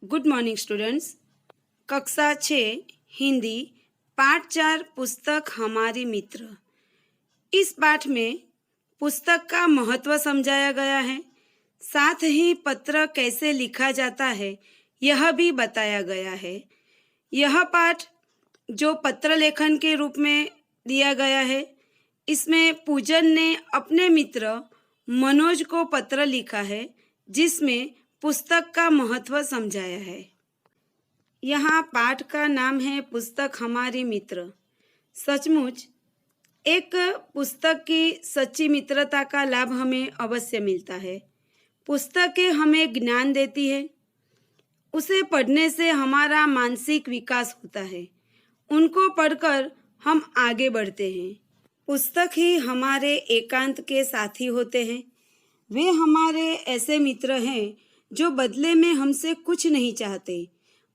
Good morning students. कक्षा 6 हिंदी पाठ 4 पुस्तक हमारी मित्र। इस पाठ में पुस्तक का महत्व समझाया गया है, साथ ही पत्र कैसे लिखा जाता है यह भी बताया गया है। यह पाठ जो पत्र लेखन के रूप में दिया गया है, इसमें पूजन ने अपने मित्र मनोज को पत्र लिखा है जिसमें पुस्तक का महत्व समझाया है। यहाँ पाठ का नाम है पुस्तक हमारी मित्र। सचमुच एक पुस्तक की सच्ची मित्रता का लाभ हमें अवश्य मिलता है। पुस्तकें हमें ज्ञान देती है, उसे पढ़ने से हमारा मानसिक विकास होता है, उनको पढ़कर हम आगे बढ़ते हैं। पुस्तक ही हमारे एकांत के साथी होते हैं। वे हमारे ऐसे मित्र हैं जो बदले में हमसे कुछ नहीं चाहते।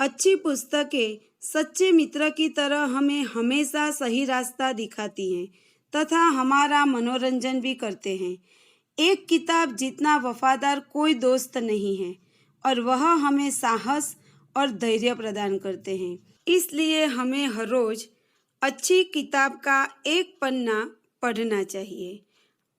अच्छी पुस्तकें सच्चे मित्र की तरह हमें हमेशा सही रास्ता दिखाती हैं तथा हमारा मनोरंजन भी करते हैं। एक किताब जितना वफादार कोई दोस्त नहीं है और वह हमें साहस और धैर्य प्रदान करते हैं। इसलिए हमें हर रोज अच्छी किताब का एक पन्ना पढ़ना चाहिए।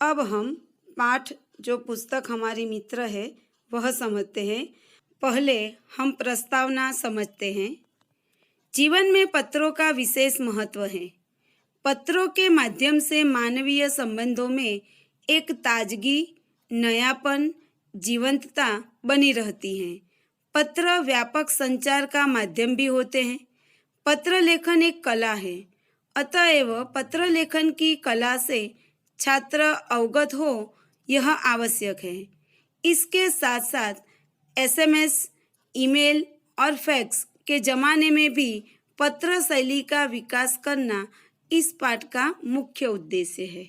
अब हम पाठ जो पुस्तक हमारी मित्र है वह समझते हैं। पहले हम प्रस्तावना समझते हैं। जीवन में पत्रों का विशेष महत्व है। पत्रों के माध्यम से मानवीय संबंधों में एक ताजगी, नयापन, जीवंतता बनी रहती है। पत्र व्यापक संचार का माध्यम भी होते हैं। पत्र लेखन एक कला है, अतएव पत्र लेखन की कला से छात्र अवगत हो यह आवश्यक है। इसके साथ साथ SMS, ईमेल और फैक्स के ज़माने में भी पत्र शैली का विकास करना इस पाठ का मुख्य उद्देश्य है।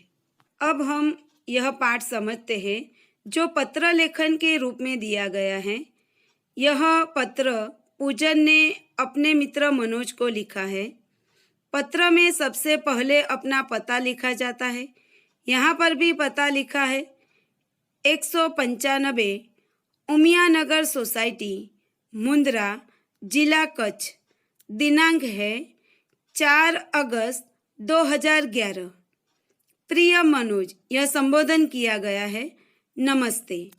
अब हम यह पाठ समझते हैं जो पत्र लेखन के रूप में दिया गया है। यह पत्र पूजन ने अपने मित्र मनोज को लिखा है। पत्र में सबसे पहले अपना पता लिखा जाता है। यहाँ पर भी पता लिखा है 195 उमियानगर सोसाइटी, मुंद्रा, जिला कच्छ। दिनांक है 4 अगस्त 2011। प्रिय मनोज, यह संबोधन किया गया है। नमस्ते,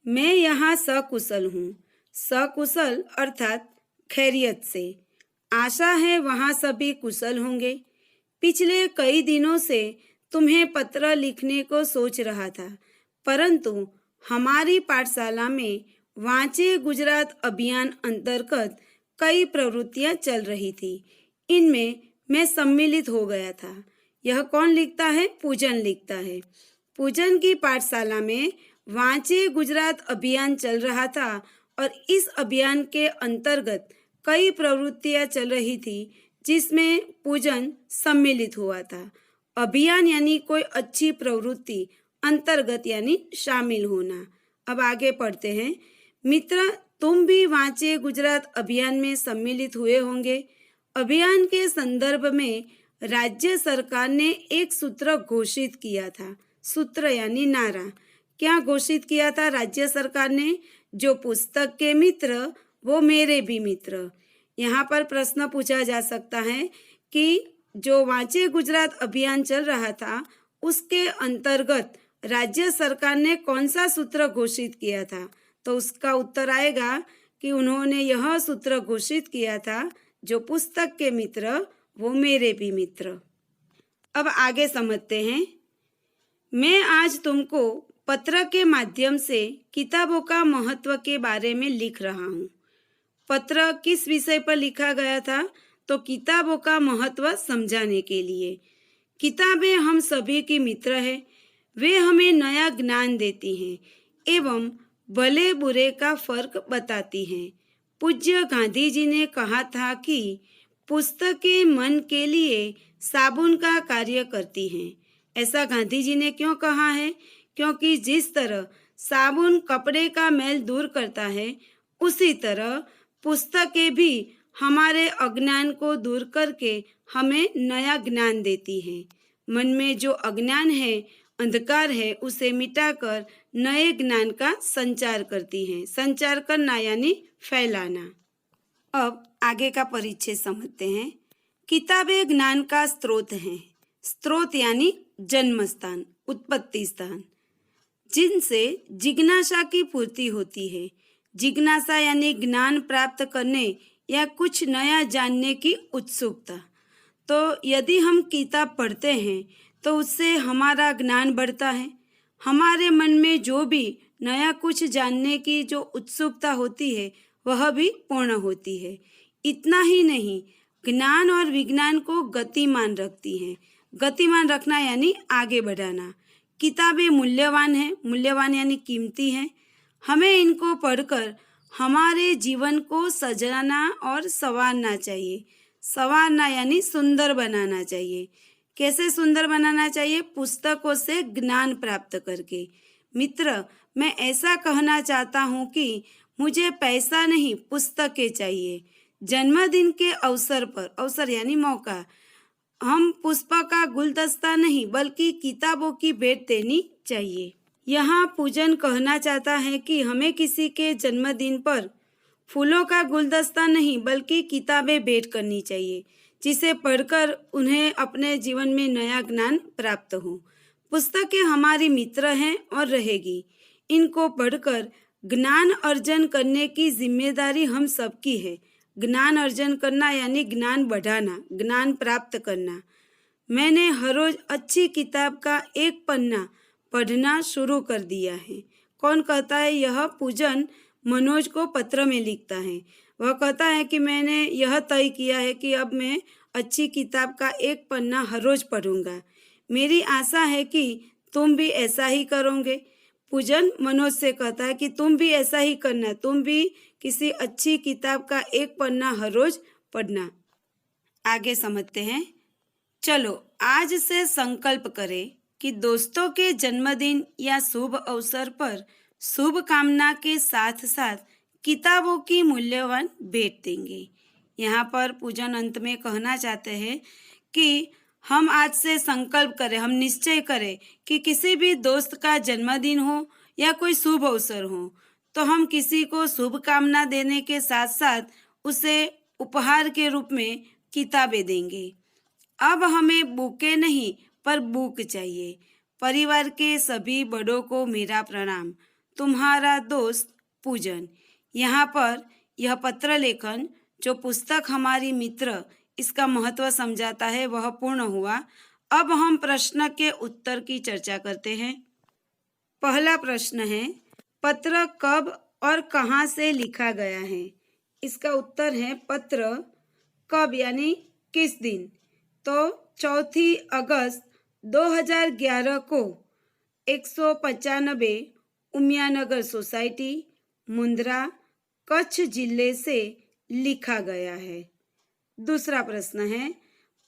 मैं यहाँ सकुशल हूँ। सकुशल अर्थात खैरियत से। आशा है वहाँ सभी कुशल होंगे। पिछले कई दिनों से तुम्हें पत्र लिखने को सोच रहा था, परंतु हमारी पाठशाला में वांचे गुजरात अभियान अंतर्गत कई प्रवृत्तियां चल रही थी। इनमें मैं सम्मिलित हो गया था। यह कौन लिखता है? पूजन लिखता है। पूजन की पाठशाला में वांचे गुजरात अभियान चल रहा था और इस अभियान के अंतर्गत कई प्रवृत्तियां चल रही थी जिसमें पूजन सम्मिलित हुआ था। अभियान यानी कोई अच्छी प्रवृत्ति, अंतर्गत यानी शामिल होना। अब आगे पढ़ते हैं। मित्र, तुम भी वांचे गुजरात अभियान में सम्मिलित हुए होंगे। अभियान के संदर्भ में राज्य सरकार ने एक सूत्र घोषित किया था। सूत्र यानी नारा। क्या घोषित किया था राज्य सरकार ने? जो पुस्तक के मित्र वो मेरे भी मित्र। यहाँ पर प्रश्न पूछा जा सकता है कि जो वांचे गुजरात अभियान चल रहा था उसके अंतर्गत राज्य सरकार ने कौन सा सूत्र घोषित किया था? तो उसका उत्तर आएगा कि उन्होंने यह सूत्र घोषित किया था, जो पुस्तक के मित्र वो मेरे भी मित्र। अब आगे समझते हैं। मैं आज तुमको पत्र के माध्यम से किताबों का महत्व के बारे में लिख रहा हूँ। पत्र किस विषय पर लिखा गया था? तो किताबों का महत्व समझाने के लिए। किताबें हम सभी की मित्र है। वे हमें नया ज्ञान देती हैं एवं भले बुरे का फर्क बताती हैं। पूज्य गांधी जी ने कहा था कि पुस्तकें मन के लिए साबुन का कार्य करती हैं। ऐसा गांधी जी ने क्यों कहा है? क्योंकि जिस तरह साबुन कपड़े का मैल दूर करता है, उसी तरह पुस्तकें भी हमारे अज्ञान को दूर करके हमें नया ज्ञान देती हैं। मन में जो अज्ञान है अंधकार है उसे मिटाकर नए ज्ञान का संचार करती हैं। संचार करना यानी फैलाना। अब आगे का परिचय समझते हैं। किताबें ज्ञान का स्रोत हैं। स्रोत यानी जन्म स्थान, उत्पत्ति स्थान, जिनसे जिज्ञासा की पूर्ति होती है। जिज्ञासा यानी ज्ञान प्राप्त करने या कुछ नया जानने की उत्सुकता। तो यदि हम किताब पढ़ते हैं तो उससे हमारा ज्ञान बढ़ता है। हमारे मन में जो भी नया कुछ जानने की जो उत्सुकता होती है वह भी पूर्ण होती है। इतना ही नहीं, ज्ञान और विज्ञान को गतिमान रखती हैं। गतिमान रखना यानी आगे बढ़ाना। किताबें मूल्यवान हैं, मूल्यवान यानी कीमती हैं। हमें इनको पढ़कर हमारे जीवन को सजाना और संवारना चाहिए। संवारना यानी सुंदर बनाना चाहिए। कैसे सुंदर बनाना चाहिए? पुस्तकों से ज्ञान प्राप्त करके। मित्र, मैं ऐसा कहना चाहता हूँ कि मुझे पैसा नहीं, पुस्तकें चाहिए। जन्मदिन के अवसर पर, अवसर यानी मौका, हम पुष्प का गुलदस्ता नहीं बल्कि किताबों की भेंट देनी चाहिए। यहाँ पूजन कहना चाहता है कि हमें किसी के जन्मदिन पर फूलों का गुलदस्ता नहीं बल्कि किताबें भेंट करनी चाहिए, जिसे पढ़कर उन्हें अपने जीवन में नया ज्ञान प्राप्त हो। पुस्तकें हमारी मित्र हैं और रहेगी। इनको पढ़कर ज्ञान अर्जन करने की जिम्मेदारी हम सबकी है। ज्ञान अर्जन करना यानी ज्ञान बढ़ाना, ज्ञान प्राप्त करना। मैंने हर रोज अच्छी किताब का एक पन्ना पढ़ना शुरू कर दिया है। कौन कहता है? यह पूजन मनोज को पत्र में लिखता है। वह कहता है कि मैंने यह तय किया है कि अब मैं अच्छी किताब का एक पन्ना हर रोज पढ़ूंगा। मेरी आशा है कि तुम भी ऐसा ही करोगे। पूजन मनोज से कहता है कि तुम भी ऐसा ही करना, तुम भी किसी अच्छी किताब का एक पन्ना हर रोज पढ़ना। आगे समझते हैं। चलो आज से संकल्प करें कि दोस्तों के जन्मदिन या शुभ अवसर पर शुभ कामना के साथ साथ किताबों की मूल्यवान भेंट देंगे। यहाँ पर पूजन अंत में कहना चाहते हैं कि हम आज से संकल्प करें, हम निश्चय करें कि किसी भी दोस्त का जन्मदिन हो या कोई शुभ अवसर हो तो हम किसी को शुभकामना देने के साथ साथ उसे उपहार के रूप में किताबें देंगे। अब हमें बुके नहीं पर बुक चाहिए। परिवार के सभी बड़ों को मेरा प्रणाम। तुम्हारा दोस्त पूजन। यहाँ पर यह पत्र लेखन जो पुस्तक हमारी मित्र इसका महत्व समझाता है वह पूर्ण हुआ। अब हम प्रश्न के उत्तर की चर्चा करते हैं। पहला प्रश्न है, पत्र कब और कहाँ से लिखा गया है? इसका उत्तर है पत्र कब यानी किस दिन। तो 4 अगस्त 2011 को 195 उमियानगर सोसाइटी, मुंद्रा, कच्छ जिले से लिखा गया है। दूसरा प्रश्न है,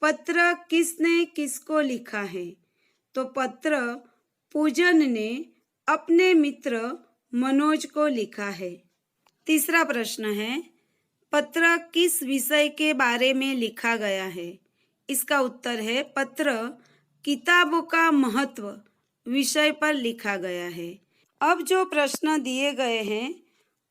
पत्र किसने किसको लिखा है? तो पत्र पूजन ने अपने मित्र मनोज को लिखा है। तीसरा प्रश्न है, पत्र किस विषय के बारे में लिखा गया है? इसका उत्तर है पत्र किताबों का महत्व विषय पर लिखा गया है। अब जो प्रश्न दिए गए हैं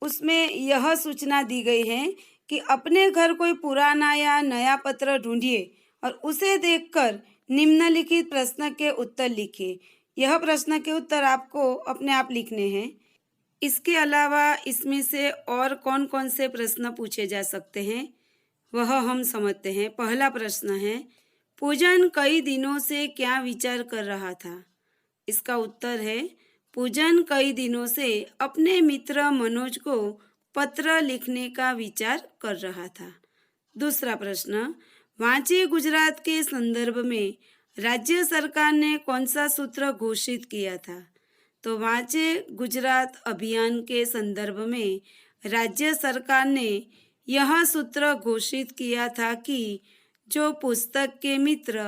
उसमें यह सूचना दी गई है कि अपने घर कोई पुराना या नया पत्र ढूंढिए और उसे देखकर निम्नलिखित प्रश्न के उत्तर लिखिए। यह प्रश्न के उत्तर आपको अपने आप लिखने हैं। इसके अलावा इसमें से और कौन कौन से प्रश्न पूछे जा सकते हैं वह हम समझते हैं। पहला प्रश्न है, पूजन कई दिनों से क्या विचार कर रहा था? इसका उत्तर है पूजन कई दिनों से अपने मित्र मनोज को पत्र लिखने का विचार कर रहा था। दूसरा प्रश्न, वांचे गुजरात के संदर्भ में राज्य सरकार ने कौन सा सूत्र घोषित किया था? तो वांचे गुजरात अभियान के संदर्भ में राज्य सरकार ने यह सूत्र घोषित किया था कि जो पुस्तक के मित्र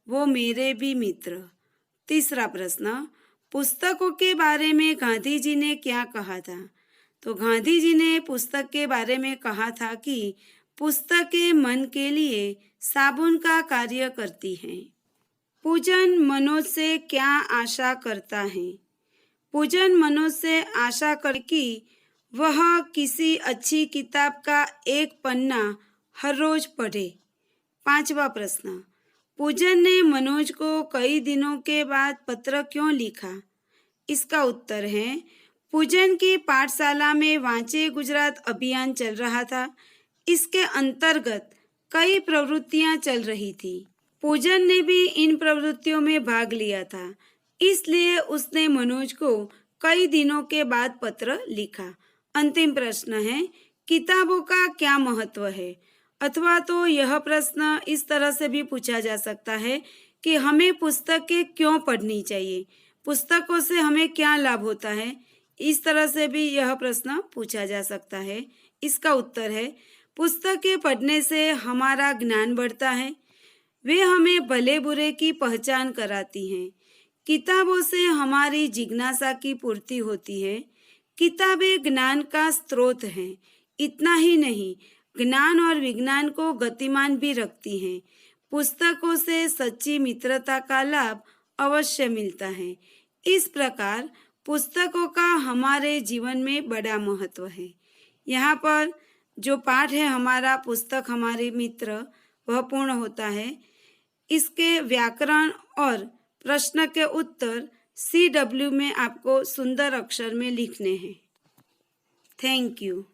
वो मेरे भी मित्र। तीसरा प्रश्न, पुस्तकों के बारे में गांधी जी ने क्या कहा था? तो गांधी जी ने पुस्तक के बारे में कहा था कि पुस्तकें मन के लिए साबुन का कार्य करती हैं। पूजन मनोज से क्या आशा करता है? पूजन मनोज से आशा कर कि वह किसी अच्छी किताब का एक पन्ना हर रोज पढ़े। 5वां प्रश्न, पूजन ने मनोज को कई दिनों के बाद पत्र क्यों लिखा? इसका उत्तर है, पूजन की पाठशाला में वांचे गुजरात अभियान चल रहा था। इसके अंतर्गत कई प्रवृत्तियां चल रही थी। पूजन ने भी इन प्रवृत्तियों में भाग लिया था, इसलिए उसने मनोज को कई दिनों के बाद पत्र लिखा। अंतिम प्रश्न है, किताबों का क्या महत्व है? अथवा तो यह प्रश्न इस तरह से भी पूछा जा सकता है कि हमें पुस्तकें क्यों पढ़नी चाहिए, पुस्तकों से हमें क्या लाभ होता है। इस तरह से भी यह प्रश्न पूछा जा सकता है। इसका उत्तर है, पुस्तकें पढ़ने से हमारा ज्ञान बढ़ता है। वे हमें भले बुरे की पहचान कराती हैं। किताबों से हमारी जिज्ञासा की पूर्ति होती है। किताबें ज्ञान का स्रोत हैं। इतना ही नहीं, ज्ञान और विज्ञान को गतिमान भी रखती हैं। पुस्तकों से सच्ची मित्रता का लाभ अवश्य मिलता है। इस प्रकार पुस्तकों का हमारे जीवन में बड़ा महत्व है। यहाँ पर जो पाठ है हमारा पुस्तक हमारे मित्र, वह पूर्ण होता है। इसके व्याकरण और प्रश्न के उत्तर CW में आपको सुंदर अक्षर में लिखने हैं। Thank you.